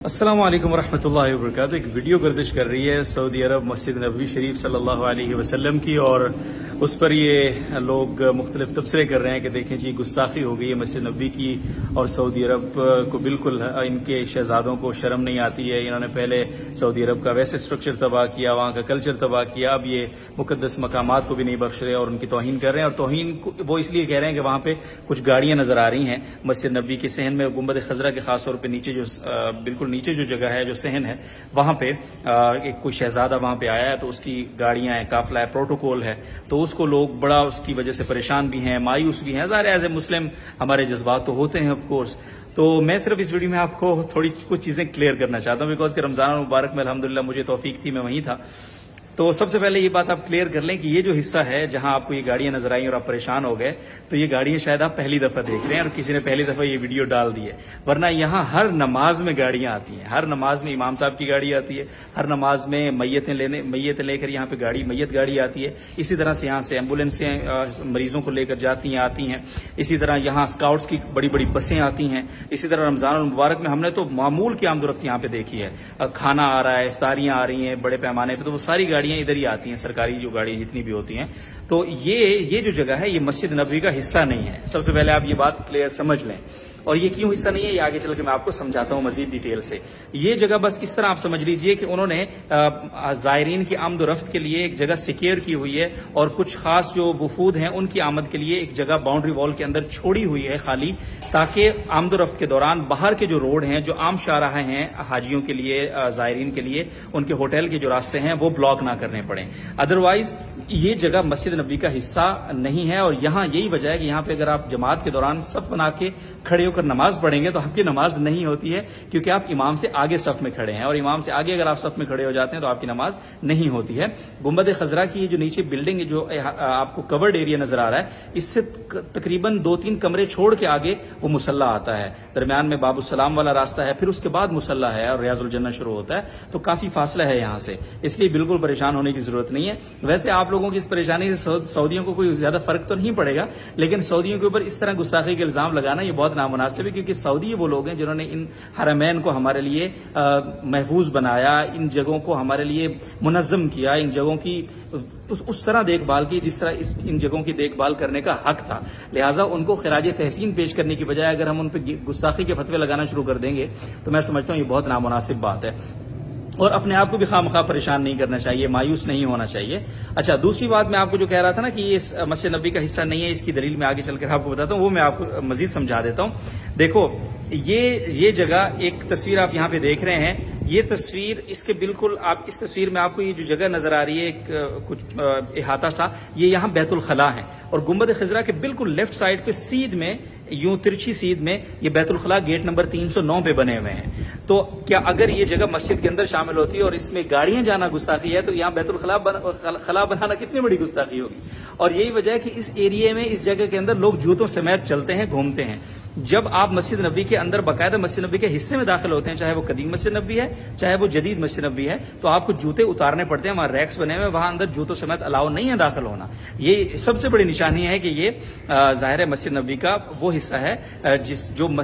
अस्सलाम वालेकुम रहमतुल्लाहि व बरकातुहू। एक वीडियो गर्दिश कर रही है सऊदी अरब मस्जिद नबवी शरीफ सल्लल्लाहु अलैहि वसल्लम की, और उस पर ये लोग मुख्तलिफ तबसरे कर रहे हैं कि देखें जी गुस्ताखी हो गई है मस्जिद नबवी की, और सऊदी अरब को बिल्कुल इनके शहजादों को शर्म नहीं आती है। इन्होंने पहले सऊदी अरब का वैसे स्ट्रक्चर तबाह किया, वहां का कल्चर तबाह किया, अब ये मुकद्दस मकामात को भी नहीं बख्श रहे और उनकी तौहीन कर रहे हैं। और तौहीन वो इसलिए कह रहे हैं कि वहां पे कुछ गाड़ियां नजर आ रही हैं मस्जिद नबवी के सहन में, गुंबद खजरा के खास तौर पर नीचे जो बिल्कुल नीचे जो जगह है, जो सहन है, वहां पे एक कोई शहजादा वहां पे आया है तो उसकी गाड़ियां हैं, काफिला है, प्रोटोकॉल है, तो उसको लोग बड़ा उसकी वजह से परेशान भी हैं, मायूस भी हैं। ज़ाहिर है एज ए मुस्लिम हमारे जज्बात तो होते हैं ऑफ कोर्स। तो मैं सिर्फ इस वीडियो में आपको थोड़ी कुछ चीजें क्लियर करना चाहता हूं, बिकॉज कि रमजान मुबारक में अल्हम्दुलिल्लाह मुझे तौफीक थी, मैं वहीं था। तो सबसे पहले ये बात आप क्लियर कर लें कि ये जो हिस्सा है जहां आपको ये गाड़ियां नजर आई और आप परेशान हो गए, तो ये गाड़ियां शायद आप पहली दफा देख रहे हैं और किसी ने पहली दफा ये वीडियो डाल दी है, वरना यहां हर नमाज में गाड़ियां आती हैं। हर नमाज में इमाम साहब की गाड़ी आती है, हर नमाज में मैयतें लेकर यहाँ पे मैयत गाड़ी आती है। इसी तरह से यहाँ से एम्बुलेंसें मरीजों को लेकर जाती हैं, आती हैं। इसी तरह यहाँ स्काउट्स की बड़ी बड़ी बसें आती हैं। इसी तरह रमजान मुबारक में हमने तो मामूल की आमदोरफ्त यहाँ पे देखी है, खाना आ रहा है, इफ्तारियां आ रही हैं बड़े पैमाने पर, तो वो सारी गाड़ियां इधर ही आती हैं, सरकारी जो गाड़ी जितनी भी होती हैं। तो ये जो जगह है ये मस्जिद नबवी का हिस्सा नहीं है। सबसे पहले आप ये बात क्लियर समझ लें। और ये क्यों हिस्सा नहीं है ये आगे चल के मैं आपको समझाता हूं मजीद डिटेल से। ये जगह बस इस तरह आप समझ लीजिए कि उन्होंने जायरीन की आमदोरफ्त के लिए एक जगह सिक्योर की हुई है, और कुछ खास जो वफूद हैं उनकी आमद के लिए एक जगह बाउंड्री वॉल के अंदर छोड़ी हुई है खाली, ताकि आमदोरफ्त के दौरान बाहर के जो रोड हैं, जो आम शाहराह हैं हाजियों के लिए, जायरीन के लिए, उनके होटल के जो रास्ते हैं वो ब्लॉक ना करने पड़े। अदरवाइज ये जगह मस्जिद नबवी का हिस्सा नहीं है। और यहाँ यही वजह है कि यहाँ पे अगर आप जमात के दौरान सफ बना के खड़े होकर नमाज पढ़ेंगे तो आपकी नमाज नहीं होती है, क्योंकि आप इमाम से आगे सफ में खड़े हैं, और इमाम से आगे अगर आप सफ में खड़े हो जाते हैं तो आपकी नमाज नहीं होती है। गुंबद खजरा की जो नीचे बिल्डिंग जो आपको कवर्ड एरिया नजर आ रहा है, इससे तकरीबन 2-3 कमरे छोड़ के आगे वो मुसल्ला आता है। दरमियान में बाबुसलाम वाला रास्ता है, फिर उसके बाद मुसल्ला है और रियाजुल जन्नत शुरू होता है, तो काफी फासला है यहाँ से, इसलिए बिल्कुल परेशान होने की जरूरत नहीं है। वैसे आप लोगों की इस परेशानी से सऊदियों को कोई ज्यादा फर्क तो नहीं पड़ेगा, लेकिन सऊदियों के ऊपर इस तरह गुस्ताखी के इल्जाम लगाना ये बहुत नामुनासिब है, क्योंकि सऊदी वो लोग हैं जिन्होंने इन हरमैन को हमारे लिए महफूज बनाया, इन जगहों को हमारे लिए मुनज़्ज़म किया, इन जगहों की उस तरह देखभाल की जिस तरह इन जगहों की देखभाल करने का हक था। लिहाजा उनको खिराज तहसीन पेश करने की बजाय अगर हम उन पर गुस्ताखी के फतवे लगाना शुरू कर देंगे तो मैं समझता हूं ये बहुत नामुनासिब बात है, और अपने आप को भी खामखा परेशान नहीं करना चाहिए, मायूस नहीं होना चाहिए। अच्छा, दूसरी बात मैं आपको जो कह रहा था ना कि ये मस्जिद नबी का हिस्सा नहीं है, इसकी दलील मैं आगे चलकर आपको बताता हूँ, वो मैं आपको मजीद समझा देता हूँ। देखो ये जगह, एक तस्वीर आप यहाँ पे देख रहे हैं, ये तस्वीर इसके बिल्कुल आप इस तस्वीर में आपको ये जो जगह नजर आ रही है कुछ इहाता सा, ये यहाँ बैतुल खला है, और गुंबद खजरा के बिल्कुल लेफ्ट साइड पे सीध में, यूं तिरछी सीध में ये बैतुल खला गेट नंबर 309 पे बने हुए हैं। तो क्या अगर ये जगह मस्जिद के अंदर शामिल होती है और इसमें गाड़ियां जाना गुस्ताखी है, तो यहाँ बैतुल खला बनाना कितनी बड़ी गुस्ताखी होगी। और यही वजह है कि इस एरिया में, इस जगह के अंदर लोग जूतों समेत चलते हैं, घूमते हैं। जब आप मस्जिद नबी के अंदर बाकायदा मस्जिद नबी के हिस्से में दाखिल होते हैं, चाहे वो कदीम मस्जिद नबी है चाहे वो जदीद मस्जिद नबी है, तो आपको जूते उतारने पड़ते हैं। वहां रैक्स बने हुए, वहां अंदर जूतों समेत अलाउ नहीं है दाखिल होना। ये सबसे बड़ी निशानी है कि ये जाहिर है मस्जिद नबी का वो हिस्सा है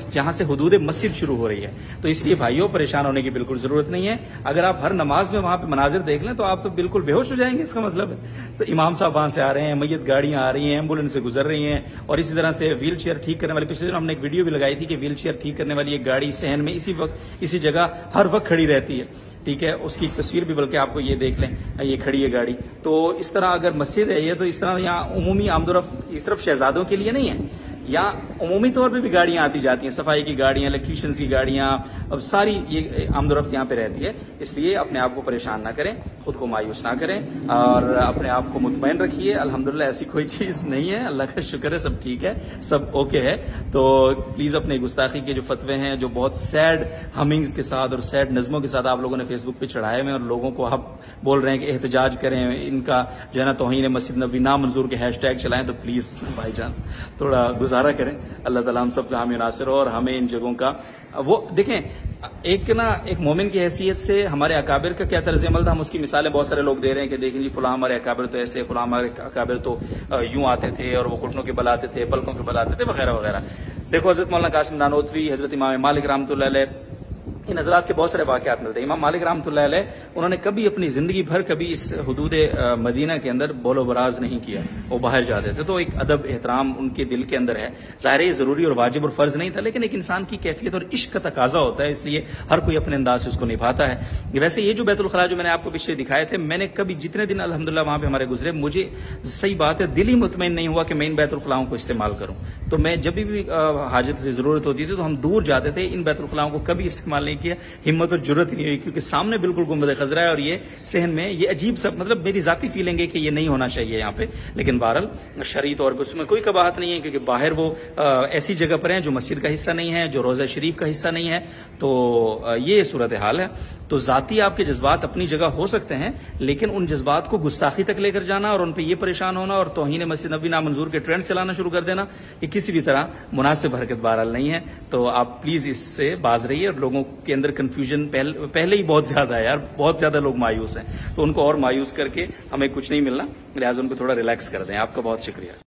जहां से हुदूद मस्जिद शुरू हो रही है। तो इसलिए भाइयों परेशान होने की बिल्कुल जरूरत नहीं है। अगर आप हर नमाज में वहां पे मनाजिर देख लें तो आप तो बिल्कुल बेहोश हो जाएंगे, इसका मतलब है। तो इमाम साहब वहां से आ रहे हैं, मैयत गाड़ियां आ रही हैं, एम्बुलेंस से गुजर रही हैं, और इसी तरह से व्हील चेयर ठीक करने वाली, पिछले दिन हमने एक वीडियो भी लगाई थी कि व्हील चेयर ठीक करने वाली एक गाड़ी सहन में इसी जगह हर वक्त खड़ी रहती है, ठीक है। उसकी एक तस्वीर भी बल्कि आपको ये देख लें, ये खड़ी है गाड़ी। तो इस तरह अगर मस्जिद है ये, तो इस तरह यहाँ उमूमी आमदोरफ्त सिर्फ शहजादों के लिए नहीं है, यहाँ उमूमी तौर पे भी गाड़ियां आती जाती हैं, सफाई की गाड़ियां, इलेक्ट्रीशियंस की गाड़ियां, अब सारी ये आमदोरफ्त यहाँ पे रहती है। इसलिए अपने आप को परेशान ना करें, खुद को मायूस ना करें, और अपने आप को मुतमईन रखिए। अल्हम्दुलिल्लाह ऐसी कोई चीज नहीं है, अल्लाह का शुक्र है, सब ठीक है, सब ओके है। तो प्लीज अपने गुस्ताखी के जो फतवे हैं, जो बहुत सैड हमिंग्स के साथ और सैड नज़मों के साथ आप लोगों ने फेसबुक पे चढ़ाए हुए, और लोगों को आप बोल रहे हैं कि एहतजाज करें, इनका जो है ना तौहीन मस्जिद नबी नामंजूर के हैशटैग चलाएं, तो प्लीज भाईजान थोड़ा गुजारा करें। अल्लाह ताला हम सब का हामी नासिर हो, और हमें इन जगहों का वो देखें, एक मोमिन की हैसियत से हमारे अकाबिर का क्या तर्ज अमल था, हम उसकी मिसालें बहुत सारे लोग दे रहे हैं कि देखें जी फुला हमारे अकाबिर तो ऐसे, फुला हमारे अकाबिर तो यूं आते थे और वो घुटनों के बल आते थे, पलकों के बल आते थे, वगैरह वगैरह। देखो हजरत मौलाना कासिम नानोतवी, हजरत इमाम मालिक रहमतुल्लाह अलैह, ان حضرات کے بہت سارے واقعات ملتے ہیں. امام مالک رحمۃ اللہ علیہ انہوں نے کبھی اپنی زندگی بھر کبھی اس حدود مدینہ کے اندر بول و براز نہیں کیا, وہ باہر جاتے تھے. تو ایک ادب احترام ان کے دل کے اندر ہے. ظاہر ہے یہ ضروری اور واجب اور فرض نہیں تھا, لیکن ایک انسان کی کیفیت اور عشق کا تقاضا ہوتا ہے, اس لیے ہر کوئی اپنے انداز سے اس کو نبھاتا ہے. ویسے یہ جو بیت الخلاء جو میں نے آپ کو پچھلے دکھائے تھے, میں نے کبھی جتنے دن الحمدللہ وہاں پہ ہمارے گزرے, مجھے صحیح بات ہے دل ہی مطمئن نہیں ہوا کہ میں ان بیت الخلاؤں کو استعمال کروں. تو میں جب بھی حاجت سے ضرورت ہوتی تھی تو ہم دور جاتے تھے, ان بیت الخلاؤں کو کبھی استعمال نہیں کیا, ہمت اور جرت نہیں ہوئی, کیونکہ سامنے بالکل گنبد خضرا ہے اور یہ صحن میں یہ عجیب سا, مطلب میری ذاتی فیلنگ ہے کہ یہ نہیں ہونا چاہیے یہاں پہ. لیکن بہرحال شرعی طور پہ اس میں کوئی قباحت نہیں ہے, کیونکہ باہر وہ ایسی جگہ پر ہیں جو مسجد کا حصہ نہیں ہے, جو روضہ شریف کا حصہ نہیں ہے. تو یہ صورتحال ہے. تو ذاتی آپ کے جذبات اپنی جگہ ہو سکتے ہیں, لیکن ان جذبات کو گستاخی تک لے کر جانا اور ان پہ یہ پریشان ہونا اور توہین مسجد نبوی نامنظور کے ٹرینڈ چلانا شروع کر دینا, یہ کسی بھی طرح مناسب حرکت بہرحال نہیں ہے. تو آپ پلیز اس سے باز رہیے. اور لوگوں کے اندر کنفیوژن پہلے ہی بہت زیادہ ہے یار, بہت زیادہ لوگ مایوس ہیں, تو ان کو اور مایوس کر کے ہمیں کچھ نہیں ملنا, لہٰذا ان کو تھوڑا ریلیکس کر دیں. آپ کا بہت شکریہ.